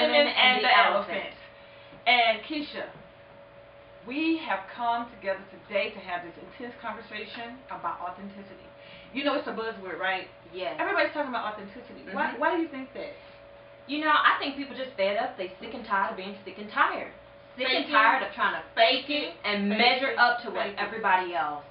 Women and the Elephant. And Keisha, we have come together today to have this intense conversation about authenticity. You know, it's a buzzword, right? Yes. Everybody's talking about authenticity. Why do you think that? You know, I think people just fed up. They sick and tired of being sick and tired. Sick and tired of trying to fake it and measure up to what everybody else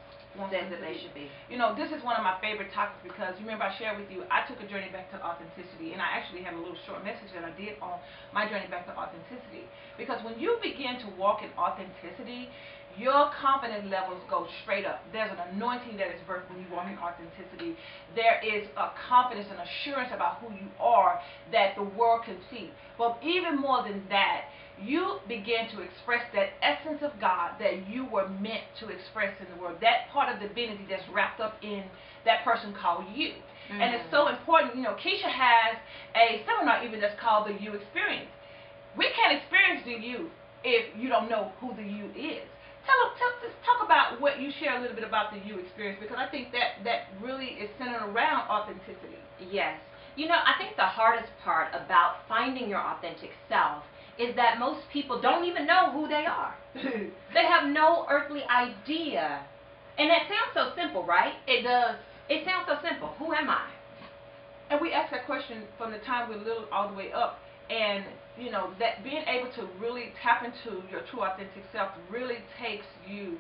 says that they should be. You know, this is one of my favorite topics because you remember I shared with you, I took a journey back to authenticity, and I actually have a little short message that I did on my journey back to authenticity. Because when you begin to walk in authenticity, your confidence levels go straight up. There's an anointing that is birthed when you walk in authenticity. There is a confidence and assurance about who you are that the world can see. But even more than that, you begin to express that essence of God that you were meant to express in the world. That part of divinity that's wrapped up in that person called you. And it's so important. You know, Keisha has a seminar even that's called the You Experience. We can't experience the you if you don't know who the you is. Just talk about what you share a little bit about the you experience, because I think that really is centered around authenticity. Yes. You know, I think the hardest part about finding your authentic self is that most people don't even know who they are. They have no earthly idea. And that sounds so simple, right? It does. It sounds so simple. Who am I? And we ask that question from the time we're little all the way up. And, you know, that being able to really tap into your true authentic self really takes you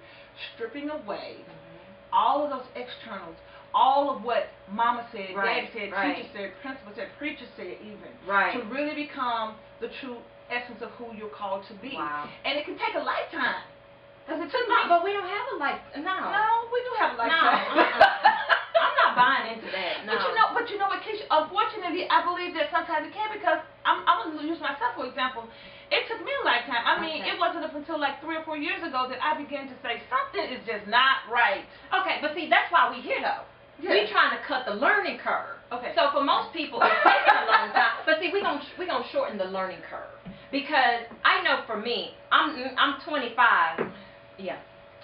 stripping away all of those externals, all of what mama said, daddy said, teacher said, principal said, preacher said even, to really become the true essence of who you're called to be. And it can take a lifetime. Because it took me. But we don't have a lifetime. No, we do have a lifetime. I'm not buying into that. No. But you know what, Keisha? Unfortunately, I believe that sometimes it can, because I'm going to use myself for example. It took me a lifetime. I mean, it wasn't up until like 3 or 4 years ago that I began to say something is just not right. Okay, but see, that's why we're here though. We're trying to cut the learning curve. Okay. So for most people, it's taking a long time. But see, we're gonna shorten the learning curve, because I know for me, I'm 25. Yeah,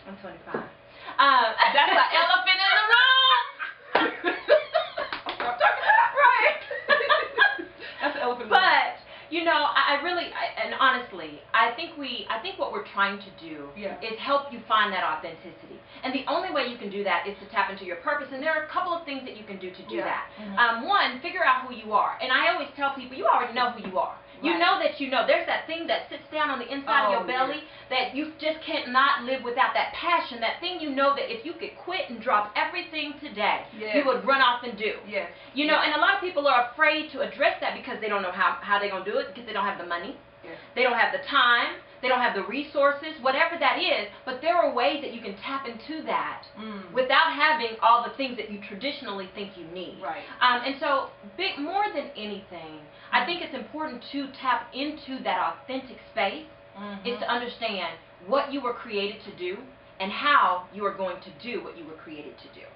I'm 25. That's an elephant in the room. I'm talking about right. That's an elephant in the room. But you know, and honestly, I think what we're trying to do is help you find that authenticity. And the only way you can do that is to tap into your purpose. And there are a couple of things that you can do to do that. One, figure out who you are. And I always tell people, you already know who you are. You know that you know. There's that thing that sits down on the inside of your belly that you just can't not live without, that passion, that thing you know that if you could quit and drop everything today, you would run off and do. You know, and a lot of people are afraid to address that because they don't know how they're going to do it, because they don't have the money, they don't have the time, they don't have the resources, whatever that is. But there are ways that you can tap into that without having all the things that you traditionally think you need. And so, more than anything, I think it's important to tap into that authentic space, is to understand what you were created to do and how you are going to do what you were created to do.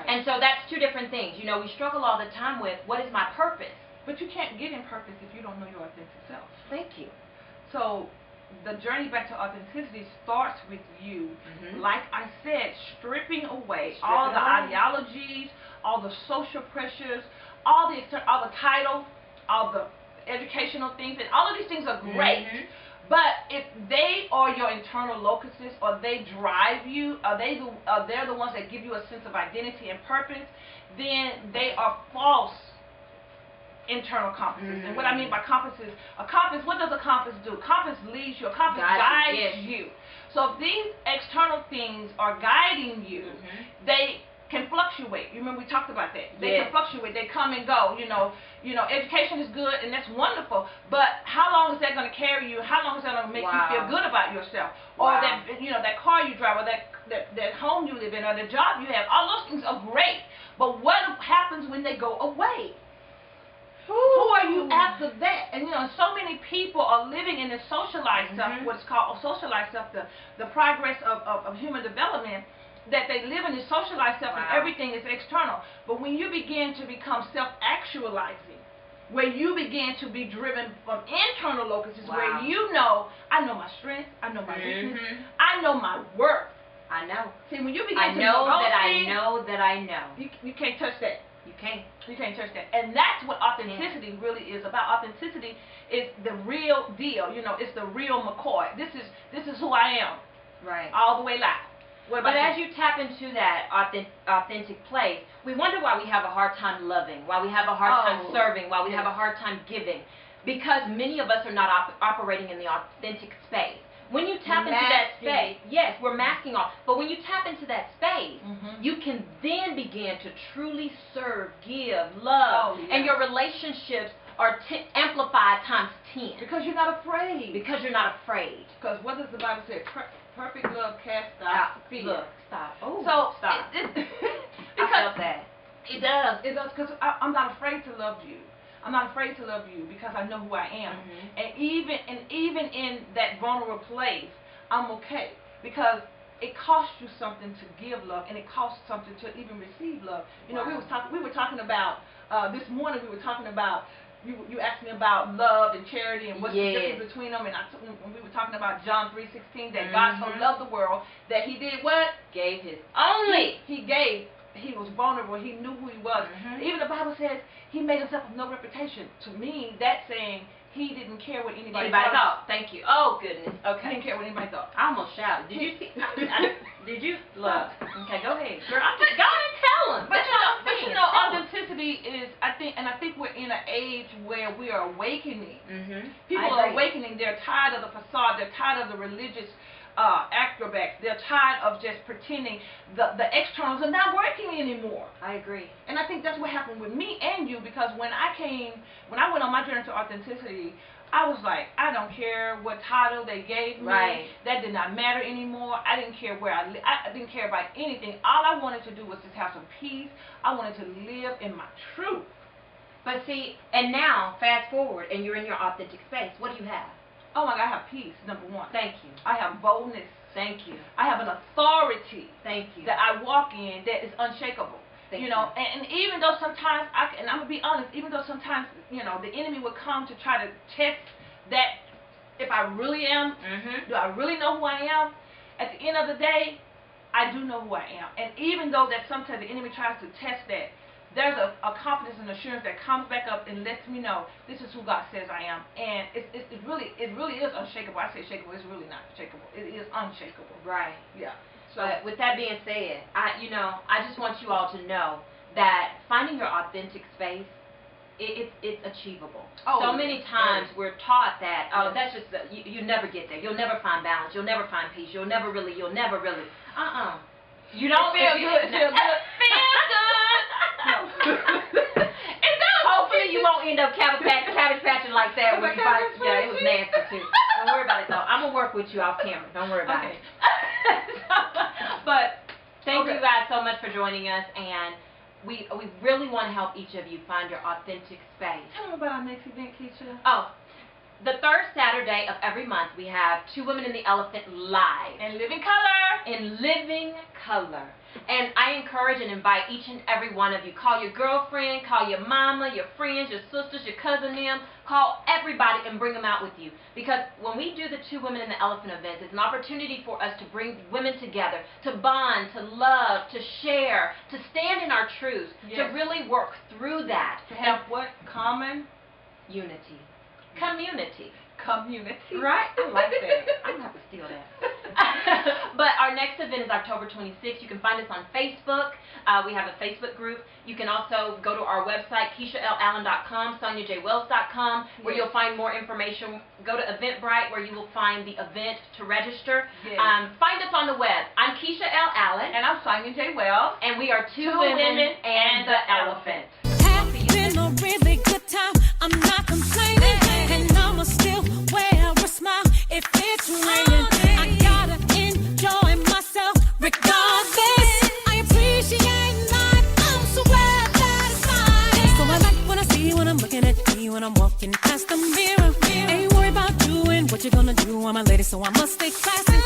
And so that's two different things. You know, we struggle all the time with, what is my purpose? But you can't get in purpose if you don't know your authentic self. Thank you. So the journey back to authenticity starts with you, like I said, stripping away all the ideologies, all the social pressures, all the titles, all the educational things, and all of these things are great. But if they are your internal locuses, or they drive you, they're the ones that give you a sense of identity and purpose, then they are false internal compasses. And what I mean by compasses, what does a compass do? Compass leads you, a compass guides you. So if these external things are guiding you, they can fluctuate. You remember we talked about that. They can fluctuate. They come and go. You know, education is good and that's wonderful, but how long is that going to carry you? How long is that going to make you feel good about yourself? Or that that car you drive, or that home you live in, or the job you have? All those things are great, but what happens when they go away? Who are you after that? And so many people are living in this socialized self, what's called socialized self, the progress of human development, that they live in this socialized self and everything is external. But when you begin to become self-actualizing, where you begin to be driven from internal locuses, where you know, I know my strengths, I know my weakness, I know my worth. I know. See, when you begin to know those that things, I know that I know. You can't touch that. You can't. You can't touch that. And that's what authenticity really is about. Authenticity is the real deal. You know, it's the real McCoy. This is who I am. Right. All the way live. But as you tap into that authentic place, we wonder why we have a hard time loving, why we have a hard time serving, why we have a hard time giving. Because many of us are not operating in the authentic space. When you tap into that space, yes, we're masking off. But when you tap into that space, you can then begin to truly serve, give, love, and your relationships are amplified times 10. Because you're not afraid. Because you're not afraid. Because what does the Bible say? Perfect love casts out fear. Look, stop. Oh, so stop. Because I felt that. It does. It does. Because I'm not afraid to love you. I'm not afraid to love you because I know who I am. And even in that vulnerable place, I'm okay because it costs you something to give love, and it costs something to even receive love. You know, we were talking about this morning. We were talking about. You asked me about love and charity and what's the difference between them, and when we were talking about John 3:16, that God so loved the world that He did what? Gave His only. He gave. He was vulnerable. He knew who He was. Even the Bible says He made Himself of no reputation. To me, that's saying He didn't care what anybody thought. Thank you. Oh, goodness. Okay. He didn't care what anybody thought. I almost shouted. Did you see? Did you? Look. Okay, go ahead. Girl, go on and tell them. But you know, authenticity is, I think we're in an age where we are awakening. People are awakening. They're tired of the facade. They're tired of the religious acrobats. They're tired of just pretending. The externals are not working anymore. I agree. And I think that's what happened with me and you, because when I went on my journey to authenticity, I was like, I don't care what title they gave me. Right. That did not matter anymore. I didn't care where I lived. I didn't care about anything. All I wanted to do was just have some peace. I wanted to live in my truth. But see, and now, fast forward, and you're in your authentic space. What do you have? Oh my God, I have peace, number one. Thank you. I have boldness. Thank you. I have an authority. Thank you. That I walk in that is unshakable. You know, and even though sometimes and I'm gonna be honest, even though sometimes, you know, the enemy would come to try to test that if I really am, do I really know who I am? At the end of the day, I do know who I am. And even though that sometimes the enemy tries to test that, there's a confidence and assurance that comes back up and lets me know this is who God says I am. And it really is unshakable. I say shakable, it's really not shakable. It is unshakable. Right. Yeah. So, but with that being said, I just want you all to know that finding your authentic space, it's achievable. So many times we're taught that, that's just, you never get there. You'll never find balance. You'll never find peace. You'll never really. You don't feel good. Feel good. It does. Hopefully you won't end up cabbage patching like that. When you find, it was nasty too. Don't worry about it though. I'm gonna work with you off camera. Don't worry about it. But thank you guys so much for joining us, and we really want to help each of you find your authentic space. Tell them about our next event, Keisha. Oh, the third Saturday of every month we have 2 Women in the ELePhaNt live. In living color. In living color. And I encourage and invite each and every one of you. Call your girlfriend, call your mama, your friends, your sisters, your cousin, them. Call everybody and bring them out with you. Because when we do the 2 Women in the ELePhaNt events, it's an opportunity for us to bring women together, to bond, to love, to share, to stand in our truths, to really work through that. To have what? Common? Unity. Community. Community. Right? I like that. I'm going to have to steal that. But our next event is October 26th. You can find us on Facebook. We have a Facebook group. You can also go to our website, KeishaLAllen.com, SoniaJWells.com, where you'll find more information. Go to Eventbrite, where you will find the event to register. Find us on the web. I'm Keisha L. Allen. And I'm Sonia J. Wells. And we are 2 Women and the ELePhaNt. Been a really good time. I'm not complaining, and I'ma still wear a smile if it's raining. I gotta enjoy myself regardless. I appreciate life. I'm so glad that it's mine. So I like when I see you when I'm looking at me when I'm walking past the mirror. Ain't worried about doing what you're gonna do. I'm a lady, so I must stay classy.